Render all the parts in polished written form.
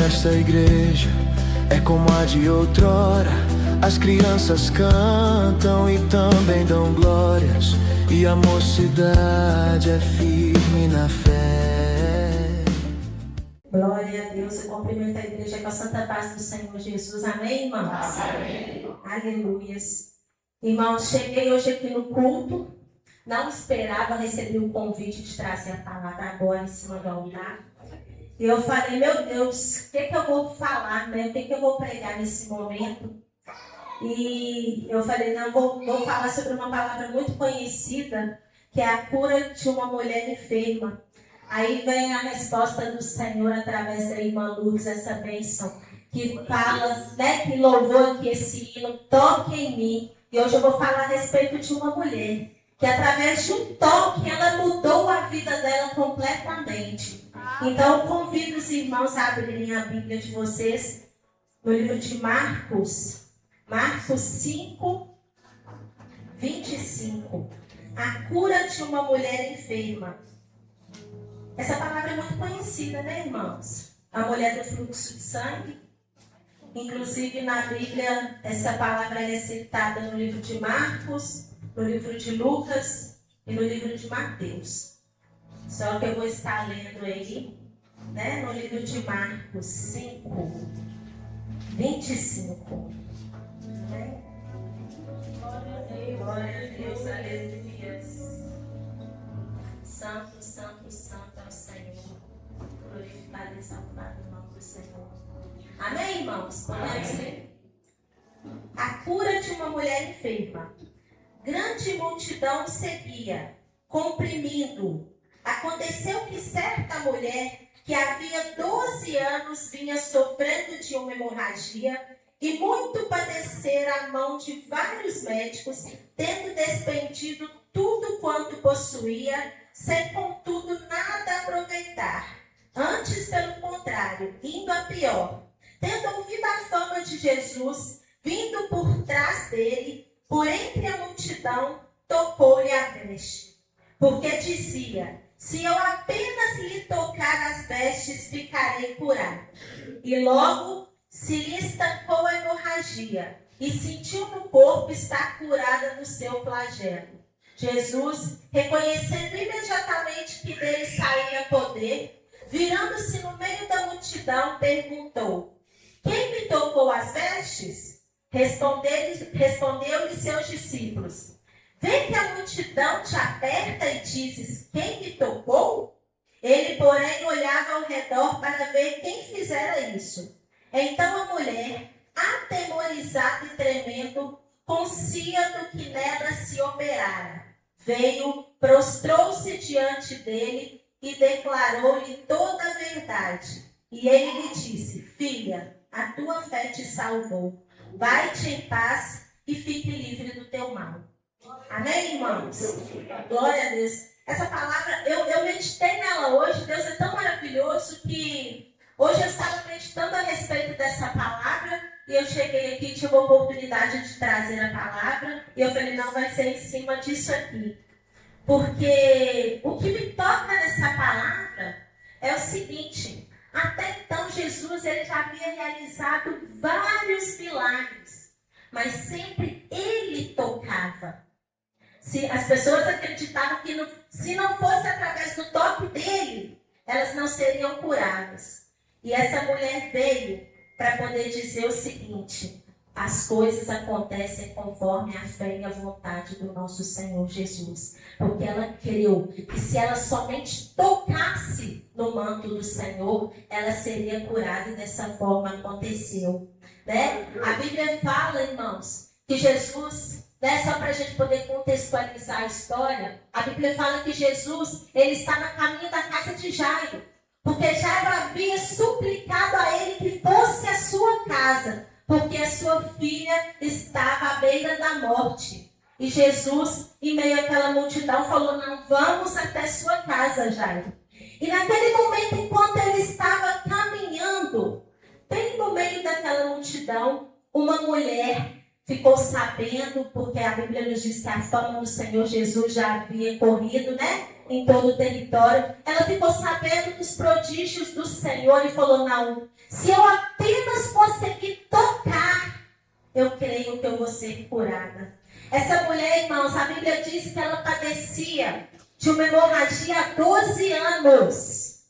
desta igreja é como a de outrora. As crianças cantam e também dão glórias, e a mocidade é firme na fé. Glória a Deus. Eu cumprimento a igreja com a santa paz do Senhor Jesus. Amém, irmãos? Amém. Aleluias. Irmãos, cheguei hoje aqui no culto. Não esperava receber o convite de trazer a palavra agora em cima do altar. E eu falei, meu Deus, o que eu vou falar, né? O que eu vou pregar nesse momento? E eu falei, não, vou falar sobre uma palavra muito conhecida, que é a cura de uma mulher enferma. Aí vem a resposta do Senhor através da irmã Lourdes, essa bênção, que fala, né, que louvou aqui esse hino, toque em mim. E hoje eu vou falar a respeito de uma mulher, que através de um toque, ela mudou a vida dela completamente. Então eu convido os irmãos a abrirem a Bíblia de vocês, no livro de Marcos 5, 25. A cura de uma mulher enferma. Essa palavra é muito conhecida, né, irmãos? A mulher do fluxo de sangue. Inclusive, na Bíblia, essa palavra é citada no livro de Marcos, no livro de Lucas e no livro de Mateus. Só que eu vou estar lendo aí, né, no livro de Marcos 5, 25. Glória a Deus, aleluia. Santo, santo, santo é o Senhor. Glorificado e exaltado o nome do Senhor. Amém, irmãos? Podemos ler? A cura de uma mulher enferma. Grande multidão seguia, comprimindo. Aconteceu que certa mulher, que havia 12 anos vinha sofrendo de uma hemorragia, e muito padecera a mão de vários médicos, tendo despendido tudo quanto possuía, sem contudo nada aproveitar. Antes, pelo contrário, indo a pior. Tendo ouvido a fama de Jesus, vindo por trás dele, por entre a multidão, tocou-lhe a veste. Porque dizia, se eu apenas lhe tocar as vestes, ficarei curado. E logo se lhe estancou a hemorragia e sentiu no corpo estar curada do seu flagelo. Jesus, reconhecendo imediatamente que dele saía poder, virando-se no meio da multidão, perguntou, quem me tocou as vestes? Respondeu-lhe seus discípulos, vê que a multidão te aperta e dizes, quem me tocou? Ele, porém, olhava ao redor para ver quem fizera isso. Então a mulher, atemorizada e tremendo, consciente do que nela se operara, veio, prostrou-se diante dele e declarou-lhe toda a verdade. E ele lhe disse, filha, a tua fé te salvou. Vai-te em paz e fique livre do teu mal. Amém, irmãos? Glória a Deus. Essa palavra, eu meditei nela hoje. Deus é tão maravilhoso que hoje eu estava meditando a respeito dessa palavra e eu cheguei aqui e tive a oportunidade de trazer a palavra e eu falei, não, vai ser em cima disso aqui. Porque o que me toca nessa palavra é o seguinte, até então Jesus ele já havia realizado vários milagres, mas sempre ele tocava. Se as pessoas acreditavam que se não fosse através do toque dele, elas não seriam curadas. E essa mulher veio para poder dizer o seguinte, as coisas acontecem conforme a fé e a vontade do nosso Senhor Jesus. Porque ela creu que se ela somente tocasse no manto do Senhor, ela seria curada e dessa forma aconteceu. Né? A Bíblia fala, irmãos, que Jesus, né, só para a gente poder contextualizar a história, a Bíblia fala que Jesus ele estava a caminho da casa de Jairo. Porque Jairo havia suplicado a ele que fosse a sua casa, porque a sua filha estava à beira da morte. E Jesus, em meio àquela multidão, falou, não, vamos até sua casa, Jairo. E naquele momento, enquanto ele estava caminhando, bem no meio daquela multidão, uma mulher ficou sabendo sabendo, porque a Bíblia nos diz que a fama do Senhor Jesus já havia corrido, né, em todo o território. Ela ficou sabendo dos prodígios do Senhor e falou: não, se eu apenas conseguir tocar, eu creio que eu vou ser curada. Essa mulher, irmãos, a Bíblia diz que ela padecia de uma hemorragia há 12 anos.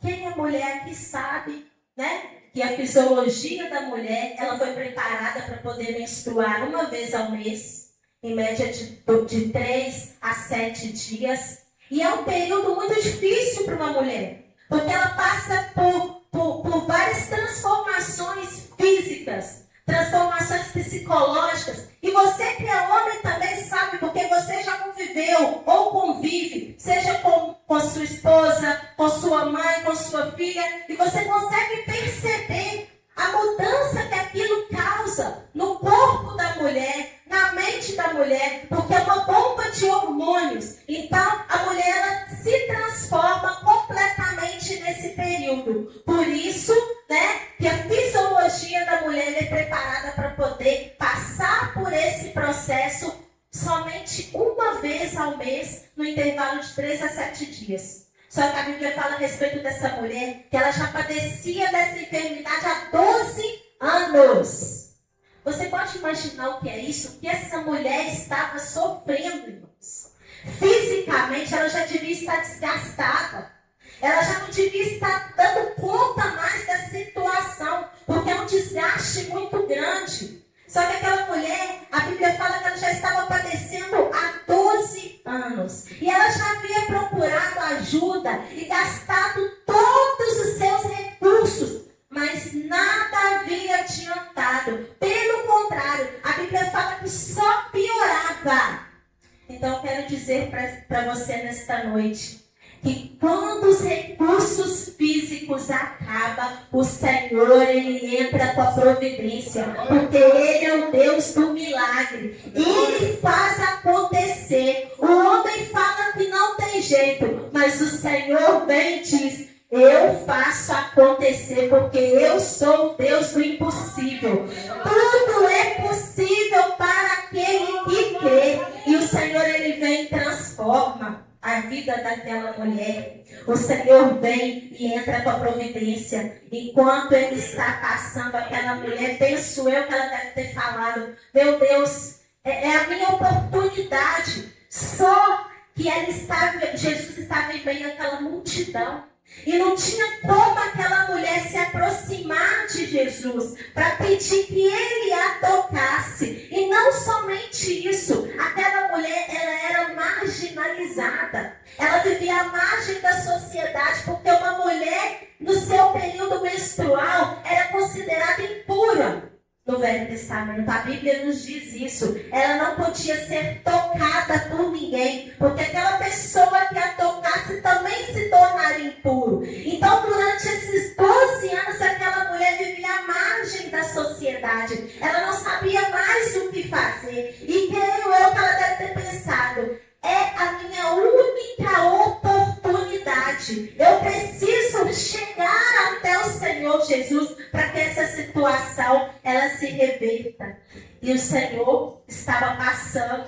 Quem é mulher aqui sabe, né, que a fisiologia da mulher, ela foi preparada para poder menstruar uma vez ao mês, em média de 3 a 7 dias. E é um período muito difícil para uma mulher, porque ela passa por várias transformações físicas, transformações psicológicas. E você que é homem também sabe, porque você já conviveu ou convive, seja com sua esposa, com sua mãe, com sua filha, e você consegue perceber a mudança que aquilo causa no corpo da mulher, na mente da mulher, porque é uma bomba de hormônios. Então, a mulher ela se transforma completamente nesse período. Por isso, né, que a fisiologia da mulher é preparada para poder passar por esse processo somente uma vez ao mês, no intervalo de 3 a 7 dias. Só que a Bíblia fala a respeito dessa mulher, que ela já padecia dessa enfermidade há 12 anos. Você pode imaginar o que é isso? O que essa mulher estava sofrendo, irmãos? Fisicamente, ela já devia estar desgastada. Ela já não devia estar dando conta mais da situação, porque é um desgaste muito grande. Só que aquela mulher, a Bíblia fala que ela já estava padecendo há 12 anos. E ela já havia procurado ajuda e gastado todos os seus recursos, mas nada havia adiantado. Pelo contrário, a Bíblia fala que só piorava. Então eu quero dizer para você nesta noite, que quando os recursos físicos acabam, o Senhor, Ele entra com a providência, porque Ele é o Deus do milagre. Ele faz acontecer. O homem fala que não tem jeito, mas o Senhor vem e diz: eu faço acontecer, porque eu sou o Deus do impossível. Tudo é possível para aquele que crê. E o Senhor, Ele vem e transforma a vida daquela mulher. O Senhor vem e entra com a providência. Enquanto Ele está passando, aquela mulher, penso eu que ela deve ter falado: meu Deus, é a minha oportunidade. Só que Jesus estava em meio àquela multidão. E não tinha como aquela mulher se aproximar de Jesus para pedir que Ele a tocasse. E não somente isso, aquela mulher ela era marginalizada. Ela vivia à margem da sociedade, porque uma mulher no seu período menstrual era considerada impura. No Velho Testamento, a Bíblia nos diz isso. Ela não podia ser tocada por ninguém, porque aquela pessoa que a tocasse também se tornaria impuro. Então, durante esses 12 anos, aquela mulher vivia à margem da sociedade. Ela não sabia mais o que fazer. E creio eu que ela deve ter pensado: é a minha única oportunidade. Eu preciso chegar até o Senhor Jesus para que essa situação ela se reverta. E o Senhor estava passando.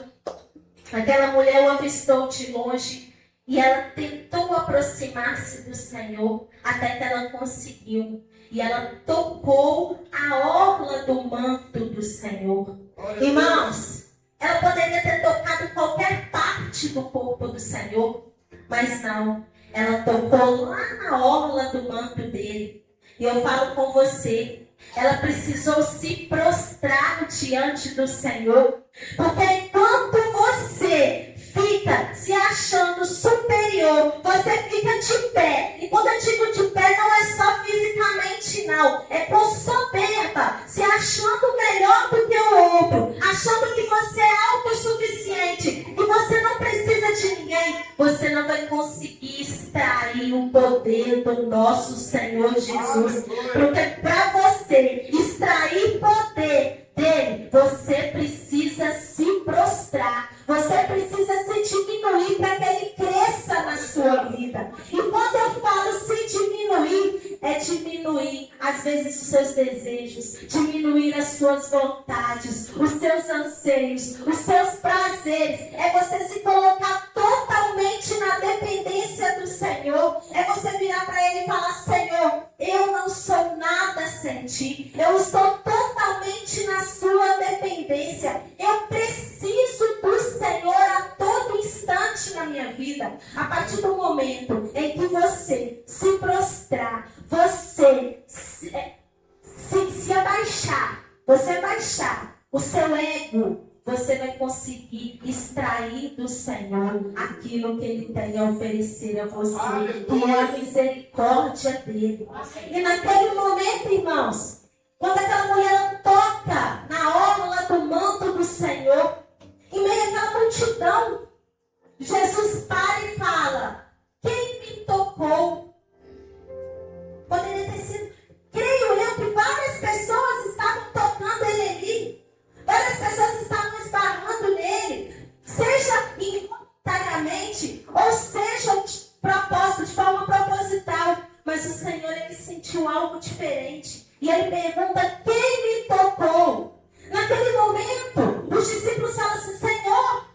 Aquela mulher o avistou de longe e ela tentou aproximar-se do Senhor até que ela conseguiu. E ela tocou a orla do manto do Senhor. Irmãos, ela poderia ter tocado qualquer parte do corpo do Senhor, mas não. Ela tocou lá na orla do manto dele. E eu falo com você, ela precisou se prostrar diante do Senhor, porque enquanto você fica se achando superior, você fica de pé. E quando eu digo de pé, não é só fisicamente, não. É com soberba, se achando melhor do que o outro, achando que você é autossuficiente, que você não precisa de ninguém. Você não vai conseguir extrair o poder do nosso Senhor Jesus. Porque para você extrair poder dele, você precisa se prostrar. Você precisa se diminuir para que ele cresça na sua vida. E quando eu falo se diminuir, é diminuir, às vezes, os seus desejos, diminuir as suas vontades, os seus anseios, os seus prazeres. É você se colocar totalmente na dependência do Senhor. É você virar para Ele e falar: Senhor, eu não sou nada sem Ti. Eu estou totalmente na sua dependência. Eu preciso do Senhor a todo instante na minha vida. A partir do momento em que você se prostrar, você se abaixar, você baixar o seu ego, você vai conseguir extrair do Senhor aquilo que Ele tem a oferecer a você, que é a misericórdia dEle. E naquele momento, irmãos, quando aquela mulher toca na orla do manto do Senhor, em meio àquela multidão, Jesus para e fala: quem me tocou? Poderia ter sido, creio eu, que várias pessoas estavam tocando Ele ali. Várias pessoas estavam esbarrando nele, seja involuntariamente, ou seja de propósito, de forma proposital. Mas o Senhor, Ele sentiu algo diferente. E Ele pergunta: quem me tocou? Naquele momento, os discípulos falam assim: Senhor,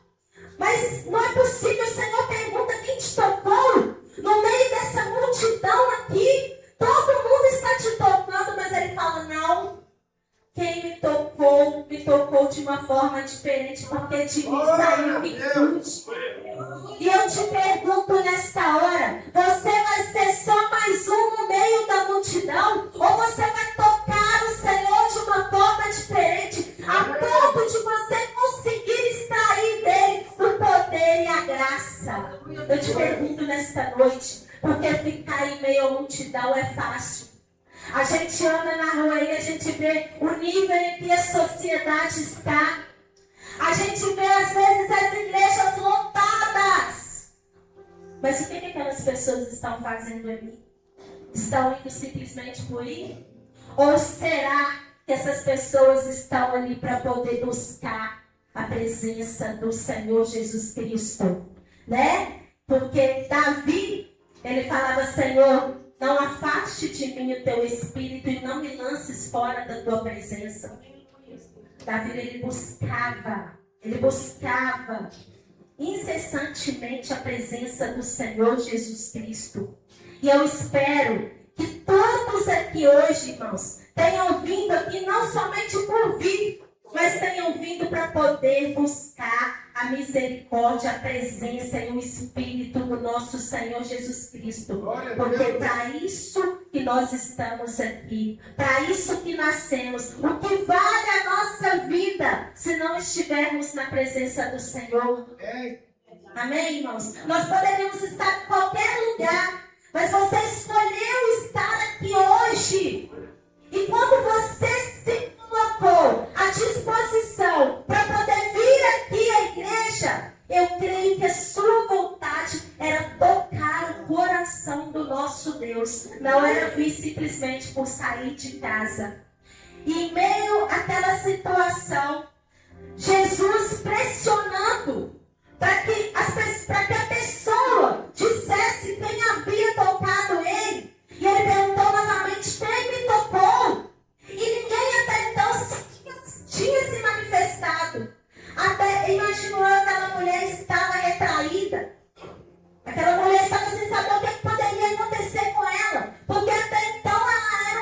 mas não é possível. O Senhor pergunta: quem te tocou? No meio dessa multidão aqui, todo mundo está te tocando. Mas Ele fala: não. Quem me tocou de uma forma diferente, porque de mim saiu virtude. E eu te pergunto nesta hora: você vai ser só mais um no meio da multidão? Ou você vai tocar o Senhor de uma forma diferente, a ponto de você conseguir extrair dele o poder e a graça? Eu te pergunto nesta noite, porque ficar em meio à multidão é fácil. A gente anda na rua e a gente vê o nível em que a sociedade está. A gente vê, às vezes, as igrejas lotadas. Mas o que aquelas pessoas estão fazendo ali? Estão indo simplesmente por ir? Ou será que essas pessoas estão ali para poder buscar a presença do Senhor Jesus Cristo? Né? Porque Davi, ele falava: Senhor, não afaste de mim o teu espírito e não me lances fora da tua presença. Davi, ele buscava incessantemente a presença do Senhor Jesus Cristo. E eu espero que todos aqui hoje, irmãos, tenham vindo aqui não somente por vir, mas tenham vindo para poder buscar a misericórdia, a presença e o Espírito do nosso Senhor Jesus Cristo. Porque é para isso que nós estamos aqui, para isso que nascemos. O que vale a nossa vida se não estivermos na presença do Senhor? Amém, irmãos? Nós poderíamos estar em qualquer lugar, mas você escolheu estar aqui hoje. E quando você se colocou à disposição para poder vir aqui à igreja, eu creio que a sua vontade era tocar o coração do nosso Deus. Não era vir simplesmente por sair de casa. E em meio àquela situação, Jesus pressionando para que a pessoa dissesse quem havia tocado ele. E ele perguntou novamente: quem me tocou? E ninguém até então tinha se manifestado. Até imaginou, aquela mulher estava retraída. Aquela mulher estava sem saber o que poderia acontecer com ela. Porque até então ela era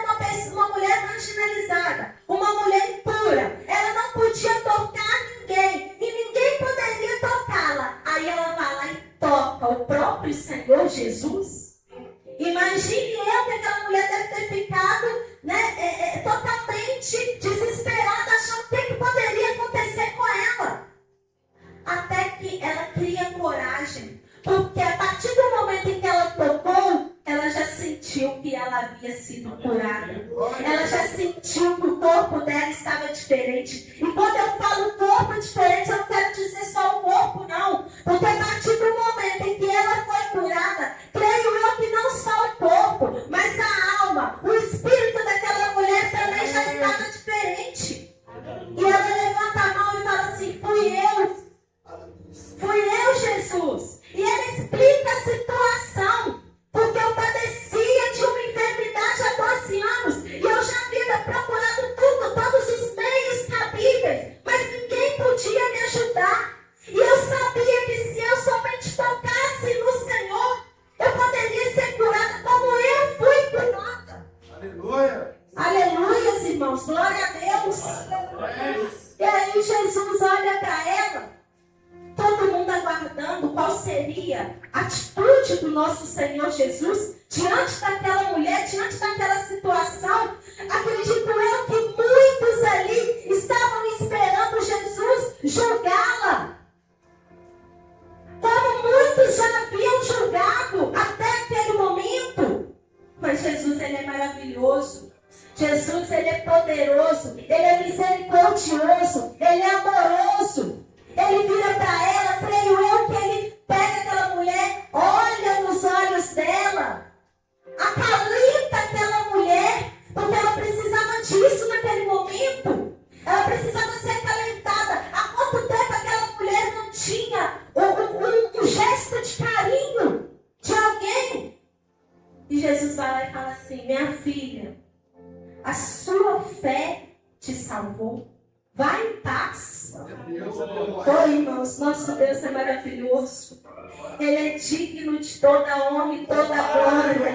uma mulher marginalizada, uma mulher impura. Ela não podia tocar ninguém. E ninguém poderia tocá-la. Aí ela vai lá e toca o próprio Senhor Jesus. Imagine eu que aquela mulher deve ter ficado, né, totalmente desesperada, achando o que poderia acontecer com ela. Até que ela cria coragem. Porque a partir do momento em que ela tocou, ela já sentiu que ela havia sido curada. Ela já sentiu que o corpo dela estava diferente. E quando eu falo corpo diferente, eu não quero dizer só o corpo, não. Porque a partir do momento em que ela foi curada, creio eu que não só o corpo, mas a alma, o espírito daquela mulher também já estava diferente. E ela levanta a mão e fala assim: fui eu, Jesus. E ela explica a situação, porque eu padecia de uma enfermidade há diante daquela mulher, diante daquela situação, acredito eu que muitos ali estavam esperando Jesus julgá-la. Como muitos já haviam julgado até aquele momento. Mas Jesus, ele é maravilhoso. Jesus, ele é poderoso. Ele é misericordioso. Ele é amoroso. Ele vira para ela, creio eu, que ele pega aquela mulher, olha nos olhos dela, acalenta aquela mulher, porque ela precisava disso naquele momento. Ela precisava ser acalentada. Há quanto tempo aquela mulher não tinha um gesto de carinho de alguém? E Jesus vai lá e fala assim: minha filha, a sua fé te salvou. Vai em paz. Oh, irmãos, nosso Deus é maravilhoso. Ele é digno de toda honra e toda glória.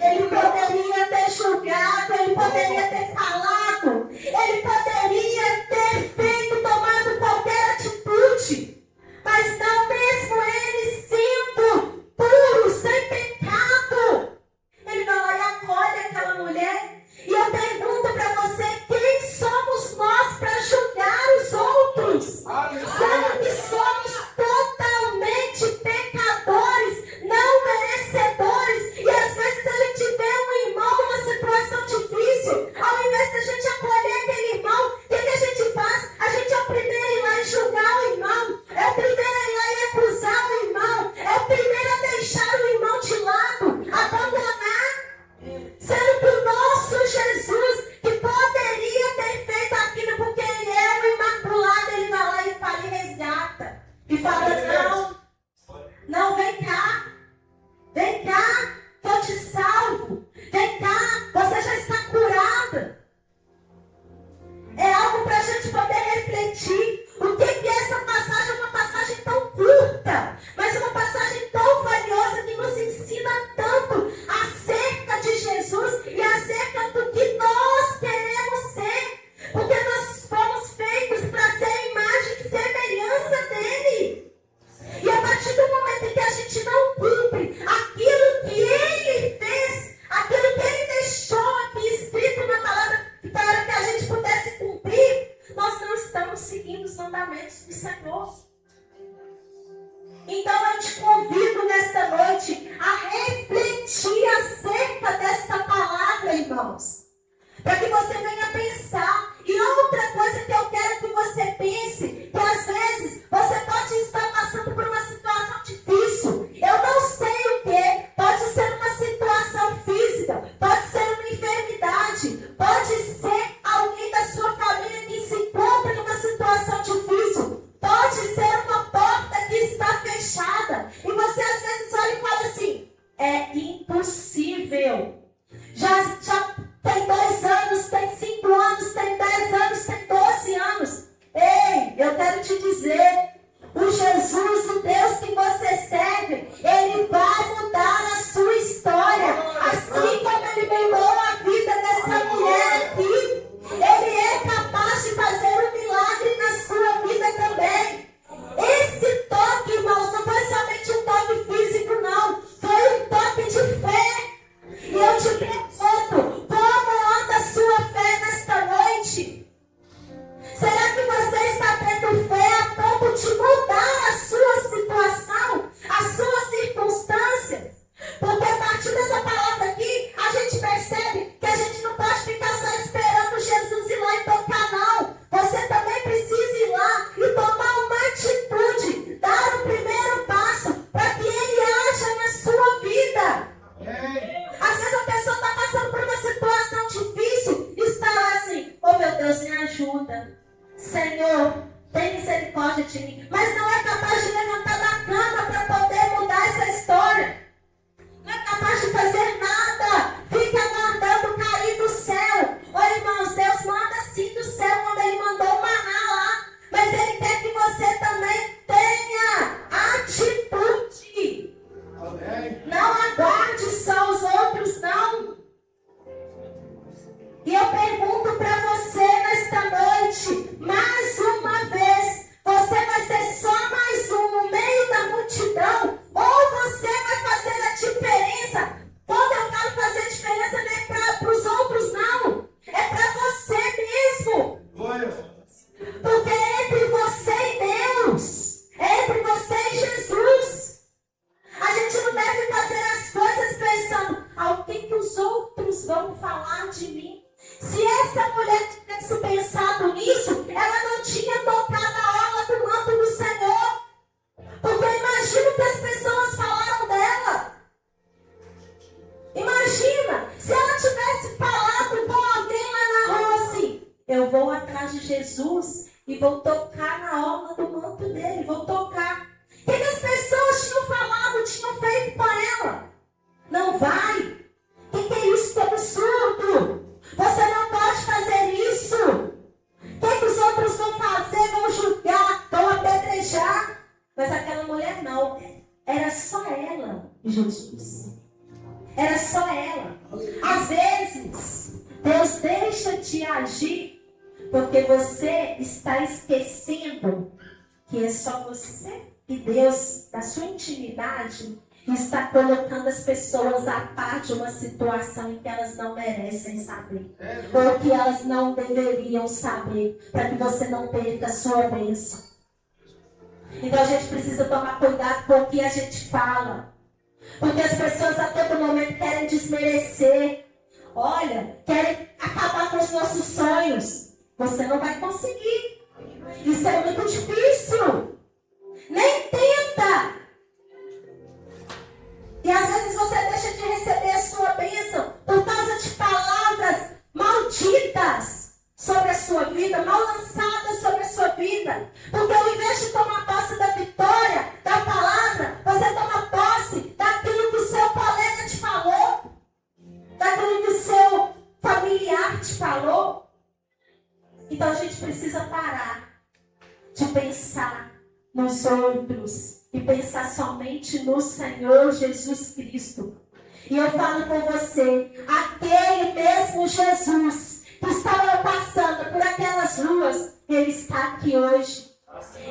Ele poderia ter julgado, ele poderia ter falado, ele poderia ter feito, tomado qualquer atitude. Mas não, mesmo ele sendo puro, sem pecado, ele vai lá e acolhe aquela mulher. E eu pergunto para você, quem somos nós para julgar os outros? Sendo que somos totalmente pecadores, não merecedores. E às vezes a gente vê um irmão numa situação difícil, ao invés da gente acolher aquele irmão, o que a gente faz? A gente é o primeiro a ir lá e julgar o irmão, é o primeiro a ir lá e acusar o irmão, é o primeiro a deixar o irmão de lado, abandonar. Sendo que o nosso Jesus, que poderia ter feito aquilo porque ele é o imaculado, ele vai lá e fala e resgata. E fala, não, vem cá, que eu te salvo. Vem cá, você já está curada. É algo para a gente poder refletir. O que é essa passagem? Uma passagem tão curta, mas uma passagem tão valiosa que nos ensina tanto acerca de Jesus e acerca do que nós queremos ser. Porque nós fomos feitos para ser a imagem e semelhança dele. E a partir do momento em que a gente não cumpre aquilo que ele fez, aquilo que ele deixou aqui escrito na palavra para que a gente pudesse cumprir, nós não estamos seguindo os mandamentos do Senhor. Então eu te convido nesta noite a refletir acerca desta palavra, irmãos, para que você venha pensar. E outra coisa que eu quero que você pense, que às vezes você pode estar passando por uma situação difícil. Eu não sei o que, pode ser uma situação física, pode ser uma enfermidade, pode ser alguém da sua família que se encontra numa situação difícil, pode ser uma porta que está fechada. E você às vezes olha e fala assim, é impossível. Já tem 2 anos, tem 5 anos, tem 10 anos, tem 12 anos. Ei, eu quero te dizer, o Jesus, o Deus que você serve, ele vai mudar a sua história. Assim como ele mudou a vida dessa mulher aqui, ele é capaz de fazer um milagre na sua vida também. Esse toque, irmãos, não foi somente um toque físico, não. Foi um toque de fé. E eu te pergunto, como anda a sua fé nesta noite? Será que você está tendo fé a ponto de mudar a sua situação, a sua circunstância? Porque a partir dessa palavra aqui, a gente percebe que a gente não pode ficar só esperando Jesus ir lá e tocar, não. Você também precisa ir lá e tomar uma atitude, dar o primeiro passo para que ele haja na sua vida. Às vezes a pessoa está passando por uma situação difícil e está lá assim, oh meu Deus, me ajuda. Senhor, tem misericórdia de mim. Mas não é capaz de levantar da cama para poder mudar essa história. Não é capaz de fazer nada. Fica aguardando cair do céu. Ô irmãos, Deus manda sim do céu quando ele mandou o maná lá. Mas ele quer que você também tenha atitude. Não aguarde só os outros, não. E eu pergunto para você nesta noite, mais uma vez, você vai ser só mais outros vão falar de mim? Se essa mulher tivesse pensado nisso, ela não tinha tocado a orla do manto do Senhor. Porque eu imagino que as pessoas falaram dela. Imagina, se ela tivesse falado com alguém lá na rua assim, eu vou atrás de Jesus e vou tocar na orla do manto dele, vou tocar. O que as pessoas tinham falado, tinham feito com ela? Não vai. O que é isso? Que absurdo. Você não pode fazer isso. O que os outros vão fazer? Vão julgar, vão apedrejar. Mas aquela mulher não. Era só ela e Jesus. Era só ela. Às vezes, Deus deixa de agir porque você está esquecendo que é só você e Deus, da sua intimidade, está colocando as pessoas a par de uma situação em que elas não merecem saber. Ou que elas não deveriam saber, para que você não perca a sua bênção. Então a gente precisa tomar cuidado com o que a gente fala. Porque as pessoas a todo momento querem desmerecer. Olha, querem acabar com os nossos sonhos. Você não vai conseguir. Isso é muito difícil. Nem tenta. E às vezes você deixa de receber a sua bênção por causa de palavras malditas sobre a sua vida, mal lançadas sobre a sua vida. Porque ao invés de tomar posse da vitória, da palavra, você toma posse daquilo que o seu colega te falou, daquilo que o seu familiar te falou. Então a gente precisa parar de pensar nos outros e pensar somente no Senhor Jesus Cristo. E eu falo com você, aquele mesmo Jesus que estava passando por aquelas ruas, ele está aqui hoje.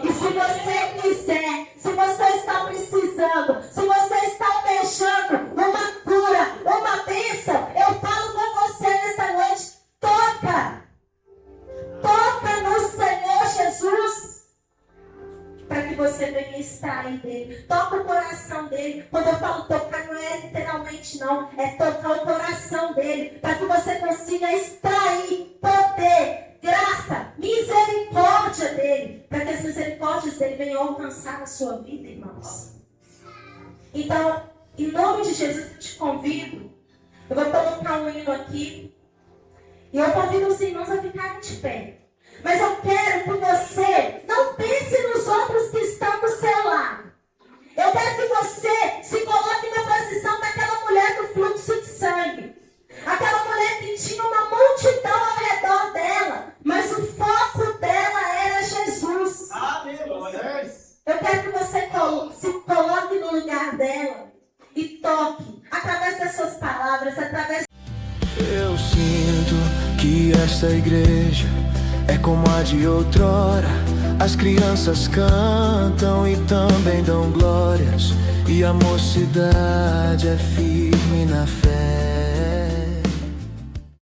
E se você quiser, se você está precisando, se você está almejando uma cura, uma bênção, eu falo com você nesta noite, toca no Senhor Jesus, para que você venha extrair dele. Toca o coração dele. Quando eu falo tocar, não é literalmente não, é tocar o coração dele, para que você consiga extrair poder, graça, misericórdia dele, para que as misericórdias dele venham alcançar a sua vida, irmãos. Então, em nome de Jesus, eu te convido. Eu vou colocar um hino aqui. E eu convido os irmãos a ficarem de pé. Mas eu quero que você não pense nos outros que estão do seu lado. Eu quero que você se coloque na posição daquela mulher do fluxo de sangue. Aquela mulher que tinha uma multidão ao redor dela, mas o foco dela era Jesus. Eu quero que você se coloque no lugar dela e toque, através das suas palavras, através... Eu sinto que esta igreja é como a de outrora. As crianças cantam e também dão glórias, e a mocidade é firme na fé.